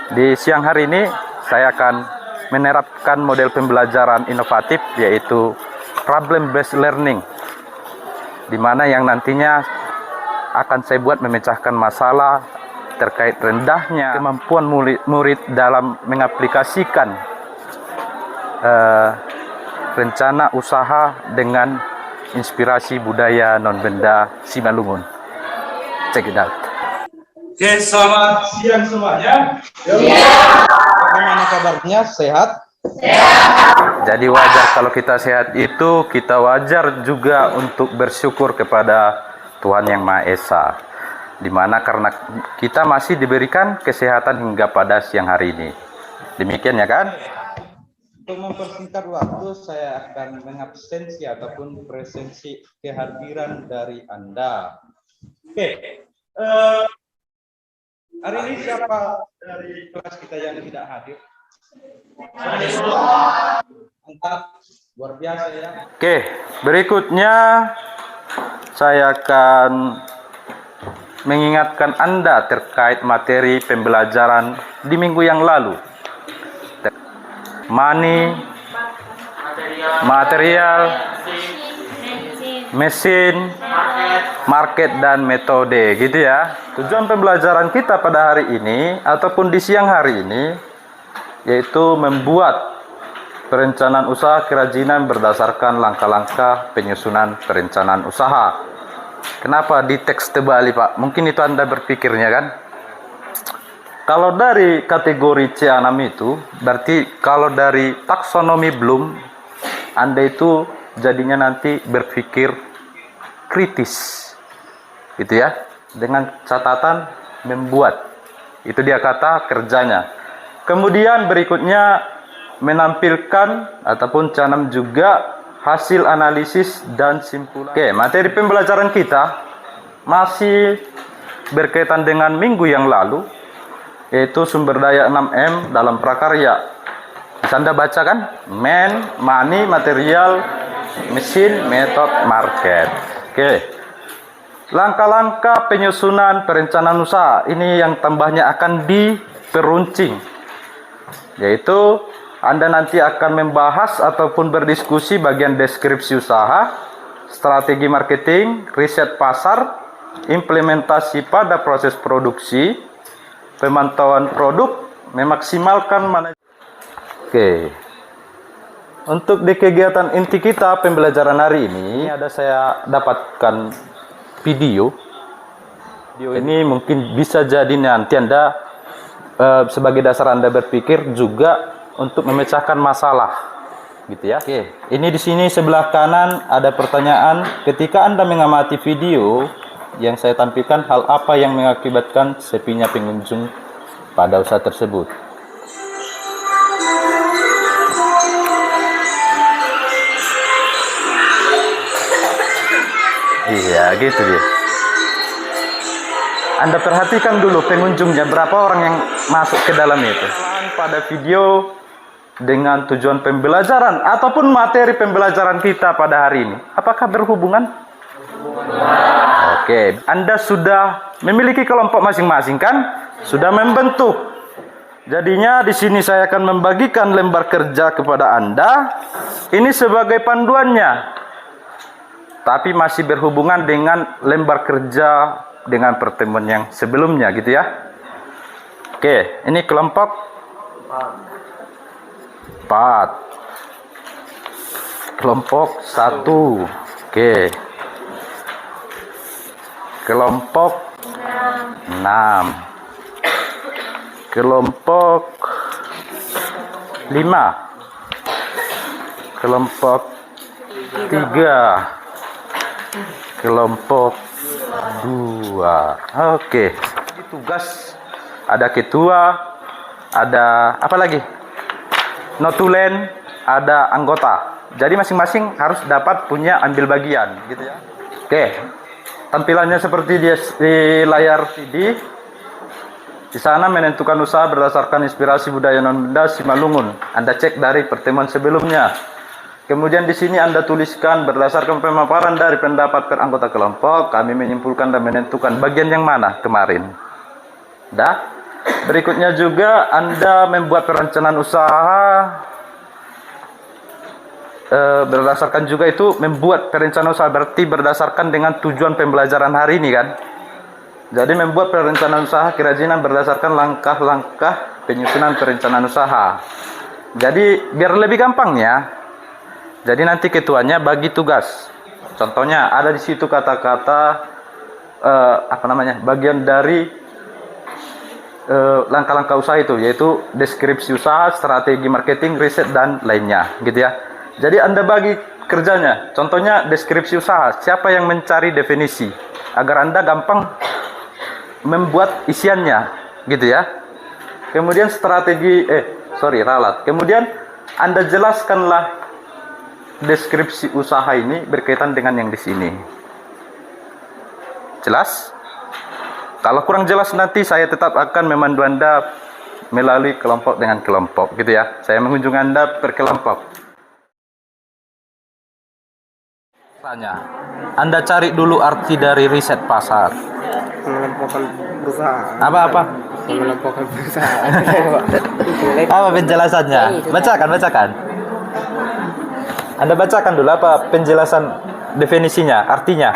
Di siang hari ini saya akan menerapkan model pembelajaran inovatif, yaitu problem based learning, di mana yang nantinya akan saya buat memecahkan masalah terkait rendahnya kemampuan murid dalam mengaplikasikan rencana usaha dengan inspirasi budaya non-benda Simalungun. Check it out. Oke, selamat siang semuanya. Bagaimana kabarnya? Sehat? Sehat. Jadi wajar kalau kita sehat itu, kita wajar juga untuk bersyukur kepada Tuhan Yang Maha Esa. Dimana karena kita masih diberikan kesehatan hingga pada siang hari ini. Demikian ya kan? Untuk mempersingkat waktu, saya akan mengabsensi ataupun presensi kehadiran dari Anda. Oke, hari ini siapa dari kelas kita yang tidak hadir? Mantap, luar biasa ya. Oke, berikutnya saya akan mengingatkan Anda terkait materi pembelajaran di minggu yang lalu. Money, material, mesin, market, dan metode, gitu ya. Tujuan pembelajaran kita pada hari ini ataupun di siang hari ini yaitu membuat perencanaan usaha kerajinan berdasarkan langkah-langkah penyusunan perencanaan usaha. Kenapa di teks terbalik, Pak? Mungkin itu Anda berpikirnya kan? Kalau dari kategori C6 itu, berarti kalau dari taksonomi Bloom, Anda itu jadinya nanti berpikir kritis, gitu ya, dengan catatan membuat. Itu dia kata kerjanya. Kemudian berikutnya menampilkan ataupun C6 juga hasil analisis dan simpulan. Oke, materi pembelajaran kita masih berkaitan dengan minggu yang lalu, yaitu sumber daya 6M dalam prakarya. Bisa Anda baca kan? Man, money, material, mesin, method, market. Oke. Langkah-langkah penyusunan perencanaan usaha ini yang tambahnya akan diperuncing, yaitu Anda nanti akan membahas ataupun berdiskusi bagian deskripsi usaha, strategi marketing, riset pasar, implementasi pada proses produksi, pemantauan produk, memaksimalkan manajemen. Oke. Untuk di kegiatan inti kita pembelajaran hari ini ada saya dapatkan video. Video ini mungkin bisa jadi nanti Anda sebagai dasar Anda berpikir juga untuk memecahkan masalah, gitu ya. Oke. Ini di sini sebelah kanan ada pertanyaan. Ketika Anda mengamati video yang saya tampilkan, hal apa yang mengakibatkan sepinya pengunjung pada usaha tersebut? Iya, gitu dia. Anda perhatikan dulu pengunjungnya, berapa orang yang masuk ke dalam itu. Pada video dengan tujuan pembelajaran ataupun materi pembelajaran kita pada hari ini, apakah berhubungan? Oke, Anda sudah memiliki kelompok masing-masing kan? Sudah membentuk. Jadinya di sini saya akan membagikan lembar kerja kepada Anda. Ini sebagai panduannya. Tapi masih berhubungan dengan lembar kerja dengan pertemuan yang sebelumnya, gitu ya. Oke, ini kelompok 4. Kelompok 1. Oke. Kelompok 6. Kelompok 5. Kelompok 3. Kelompok 2. Oke. Tugas ada ketua, ada apa lagi? Notulen, ada anggota. Jadi masing-masing harus dapat punya ambil bagian, gitu ya. Oke. Tampilannya seperti di layar CD. Di sana menentukan usaha berdasarkan inspirasi budaya non-benda Simalungun. Anda cek dari pertemuan sebelumnya. Kemudian di sini Anda tuliskan berdasarkan pemaparan dari pendapat per anggota kelompok, kami menyimpulkan dan menentukan bagian yang mana kemarin. Dah? Berikutnya juga Anda membuat perencanaan usaha berdasarkan juga itu membuat perencanaan usaha berarti berdasarkan dengan tujuan pembelajaran hari ini kan. Jadi membuat perencanaan usaha kerajinan berdasarkan langkah-langkah penyusunan perencanaan usaha. Jadi biar lebih gampangnya, jadi nanti ketuanya bagi tugas. Contohnya ada di situ kata-kata bagian dari langkah-langkah usaha itu, yaitu deskripsi usaha, strategi marketing, riset dan lainnya, gitu ya. Jadi Anda bagi kerjanya. Contohnya deskripsi usaha, siapa yang mencari definisi agar Anda gampang membuat isiannya, gitu ya. Kemudian ralat. Kemudian Anda jelaskanlah deskripsi usaha ini berkaitan dengan yang di sini. Jelas? Kalau kurang jelas nanti saya tetap akan memandu Anda melalui kelompok dengan kelompok, gitu ya. Saya mengunjungi Anda per kelompok. Anda cari dulu arti dari riset pasar. Mengelompokkan perusahaan. Apa? Mengelompokkan perusahaan. Apa penjelasannya? Bacakan. Anda bacakan dulu apa penjelasan definisinya, artinya.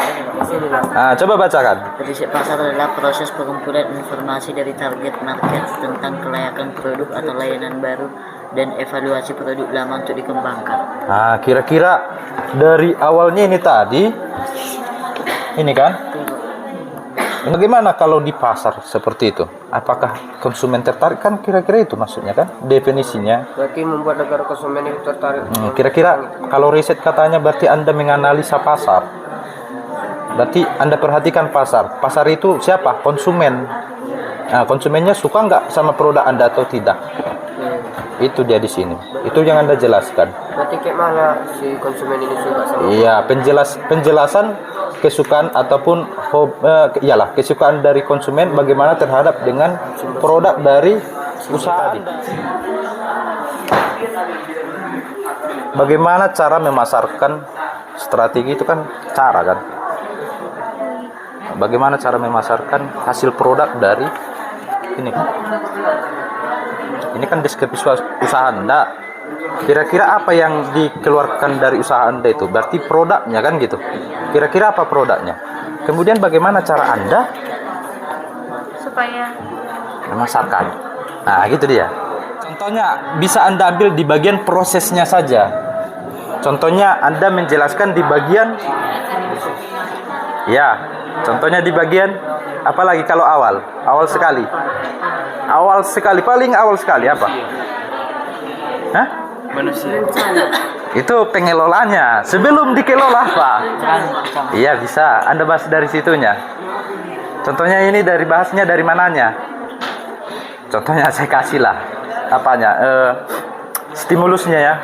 Coba bacakan. Riset pasar adalah proses pengumpulan informasi dari target market tentang kelayakan produk atau layanan baru dan evaluasi produk lama untuk dikembangkan. Kira-kira dari awalnya ini tadi, ini kan? Bagaimana kalau di pasar seperti itu? Apakah konsumen tertarik? Kan kira-kira itu maksudnya kan? Definisinya. Berarti membuat agar konsumen itu tertarik. Kira-kira kalau riset katanya berarti Anda menganalisa pasar. Berarti Anda perhatikan pasar. Pasar itu siapa? Konsumen. Konsumennya suka nggak sama produk Anda atau tidak? Itu dia di sini. Itu yang Anda jelaskan. Berarti kayak mana si konsumen ini suka sama? Iya, penjelasan kesukaan ataupun kesukaan dari konsumen bagaimana terhadap dengan produk dari usaha Anda. Bagaimana cara memasarkan strategi itu kan cara kan? Bagaimana cara memasarkan hasil produk dari ini kan? Ini kan deskripsi usaha Anda. Kira-kira apa yang dikeluarkan dari usaha Anda itu? Berarti produknya kan gitu. Kira-kira apa produknya? Kemudian bagaimana cara Anda supaya memasarkan? Gitu dia. Contohnya bisa Anda ambil di bagian prosesnya saja. Contohnya Anda menjelaskan di bagian contohnya di bagian apalagi kalau awal sekali, paling awal sekali apa? Manusia. Itu pengelolanya. Sebelum dikelola Pak. Iya bisa. Anda bahas dari situnya. Contohnya ini dari bahasnya dari mananya? Contohnya saya kasih lah. Stimulusnya ya.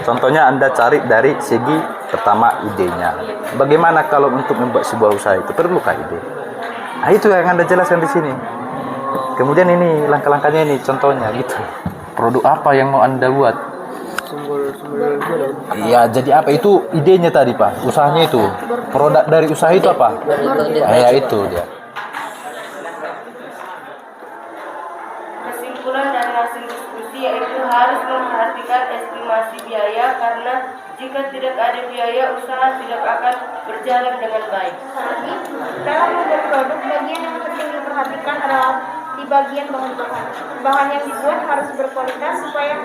Contohnya Anda cari dari segi pertama idenya. Bagaimana kalau untuk membuat sebuah usaha itu perlukah ide? Itu yang Anda jelaskan di sini. Kemudian ini langkah-langkahnya ini contohnya gitu. Produk apa yang mau Anda buat? Iya, jadi apa itu idenya tadi Pak? Usahanya itu. Produk dari usaha itu apa? Itu dia. kesimpulan dari hasil diskusi yaitu harus memperhatikan estimasi biaya karena jika tidak ada biaya usaha tidak akan berjalan dengan baik. Dalam membuat produk, bagian yang penting diperhatikan adalah di bagian bahan-bahan. Bahan yang dibuat harus berkualitas supaya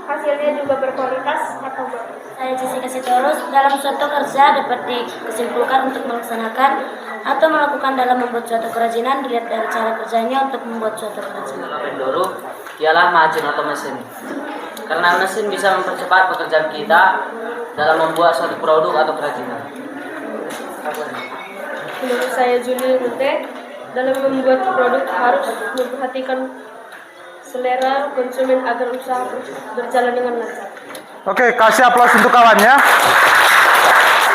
hasilnya juga berkualitas atau bagus. Saya Jessica Sitorus. Dalam suatu kerja dapat disimpulkan untuk melaksanakan atau melakukan dalam membuat suatu kerajinan dilihat dari cara kerjanya untuk membuat suatu kerajinan. Pendorong ialah mesin atau mesin. Karena mesin bisa mempercepat pekerjaan kita dalam membuat suatu produk atau kerajinan. Menurut saya Juli Mute, dalam membuat produk harus memperhatikan selera konsumen agar usaha berjalan dengan lancar. Oke, kasih aplaus untuk kawannya.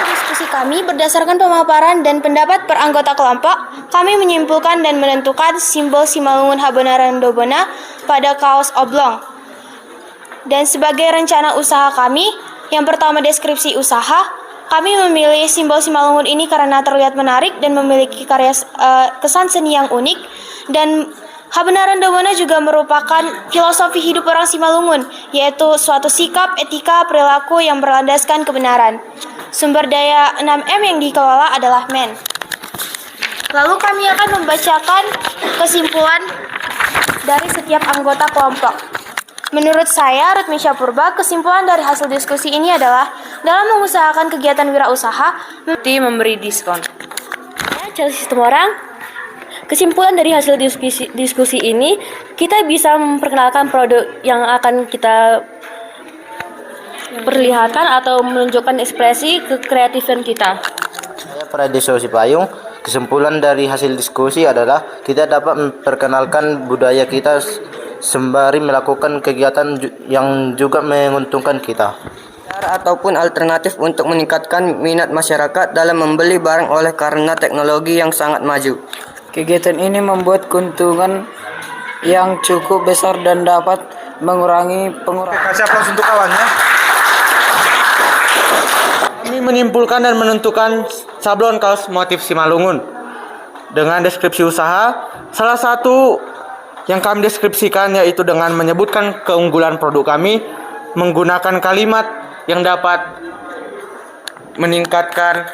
Diskusi kami berdasarkan pemaparan dan pendapat per anggota kelompok, kami menyimpulkan dan menentukan simbol Simalungun Habonaran Dobona pada kaos oblong. Dan sebagai rencana usaha kami, yang pertama deskripsi usaha, Kami memilih simbol Simalungun ini karena terlihat menarik dan memiliki kesan seni yang unik, dan Habenaran Dobona juga merupakan filosofi hidup orang Simalungun, yaitu suatu sikap, etika, perilaku yang berlandaskan kebenaran. Sumber daya 6M yang dikelola adalah men. Lalu kami akan membacakan kesimpulan dari setiap anggota kelompok. Menurut saya, Rutmisha Purba, kesimpulan dari hasil diskusi ini adalah dalam mengusahakan kegiatan wirausaha, memberi diskon. Cari sistem orang. Kesimpulan dari hasil diskusi ini, kita bisa memperkenalkan produk yang akan kita perlihatkan atau menunjukkan ekspresi kekreatifan kita. Saya Pradiso Sipayung. Kesimpulan dari hasil diskusi adalah kita dapat memperkenalkan budaya kita sembari melakukan kegiatan yang juga menguntungkan kita. Cara ataupun alternatif untuk meningkatkan minat masyarakat dalam membeli barang oleh karena teknologi yang sangat maju. Kegiatan ini membuat keuntungan yang cukup besar dan dapat mengurangi pengurangan. Kasih aplaus untuk kawannya. Kami menyimpulkan dan menentukan sablon kaos motif Simalungun dengan deskripsi usaha. Salah satu yang kami deskripsikan yaitu dengan menyebutkan keunggulan produk kami, menggunakan kalimat yang dapat meningkatkan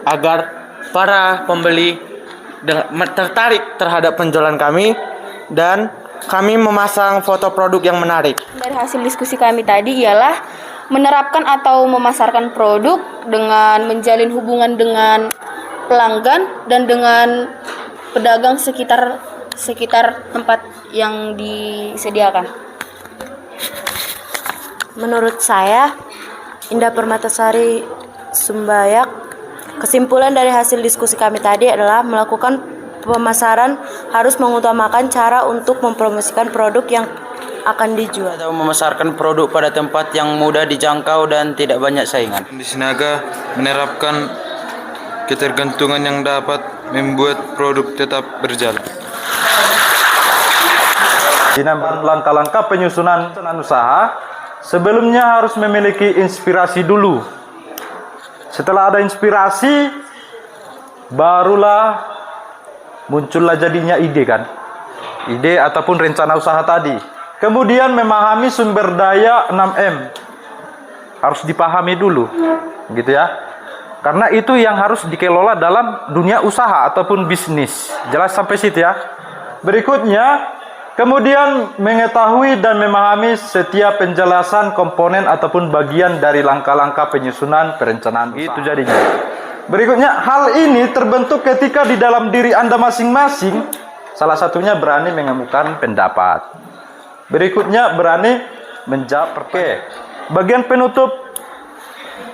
agar para pembeli tertarik terhadap penjualan kami, dan kami memasang foto produk yang menarik. Dari hasil diskusi kami tadi ialah menerapkan atau memasarkan produk dengan menjalin hubungan dengan pelanggan dan dengan pedagang sekitar tempat yang disediakan. Menurut saya, Indah Permatasari Sumbayak, kesimpulan dari hasil diskusi kami tadi adalah melakukan pemasaran harus mengutamakan cara untuk mempromosikan produk yang akan dijual. Atau memasarkan produk pada tempat yang mudah dijangkau dan tidak banyak saingan. Di Sinaga menerapkan ketergantungan yang dapat membuat produk tetap berjalan. Dalam langkah-langkah penyusunan usaha, sebelumnya harus memiliki inspirasi dulu. Setelah ada inspirasi, barulah muncullah jadinya ide kan. Ide ataupun rencana usaha tadi. Kemudian memahami sumber daya 6M. Harus dipahami dulu. Gitu ya. Karena itu yang harus dikelola dalam dunia usaha ataupun bisnis. Jelas sampai situ ya. Berikutnya, kemudian mengetahui dan memahami setiap penjelasan komponen ataupun bagian dari langkah-langkah penyusunan perencanaan usaha. Itu jadinya. Berikutnya, hal ini terbentuk ketika di dalam diri Anda masing-masing, salah satunya berani mengemukakan pendapat. Berikutnya, berani menjawab. Oke. Bagian penutup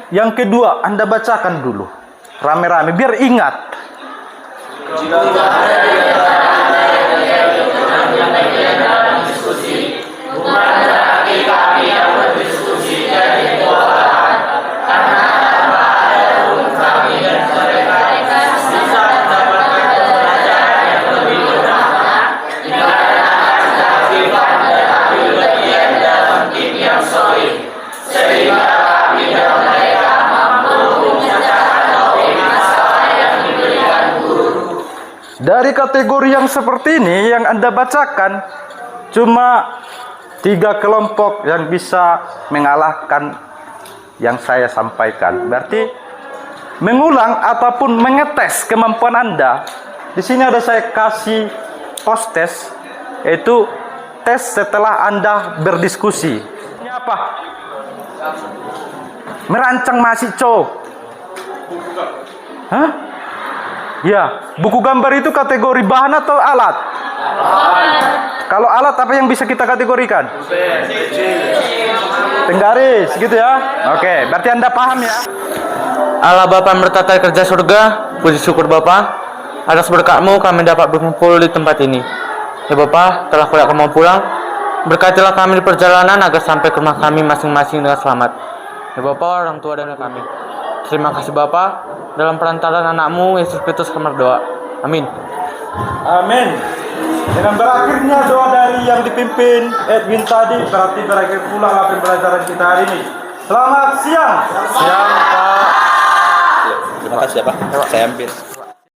yang kedua, Anda bacakan dulu. Rame-rame, biar ingat. Dari kategori yang seperti ini yang Anda bacakan, cuma 3 kelompok yang bisa mengalahkan yang saya sampaikan. Berarti mengulang ataupun mengetes kemampuan Anda. Di sini ada saya kasih post test, yaitu tes setelah Anda berdiskusi. Ini apa? Merancang mahasiswa. Hah? Ya, buku gambar itu kategori bahan atau alat? Kalau alat apa yang bisa kita kategorikan? Tenggaris, gitu ya. Oke, berarti Anda paham ya. Allah Bapa bertata kerja surga, puji syukur Bapa. Atas berkat-Mu kami dapat berkumpul di tempat ini. Ya Bapa, telah kami mau pulang, berkatilah kami di perjalanan agar sampai ke rumah kami masing-masing dengan selamat. Ya Bapa, orang tua dan kami. Terima kasih Bapa, dalam perantaraan anak-Mu Yesus Kristus kami berdoa. Amin. Amin. Dengan berakhirnya doa dari yang dipimpin Edwin tadi, berarti berakhir pula pembelajaran kita hari ini. Selamat siang. Siang, Pak. Terima kasih ya, Pak. Saya ambil.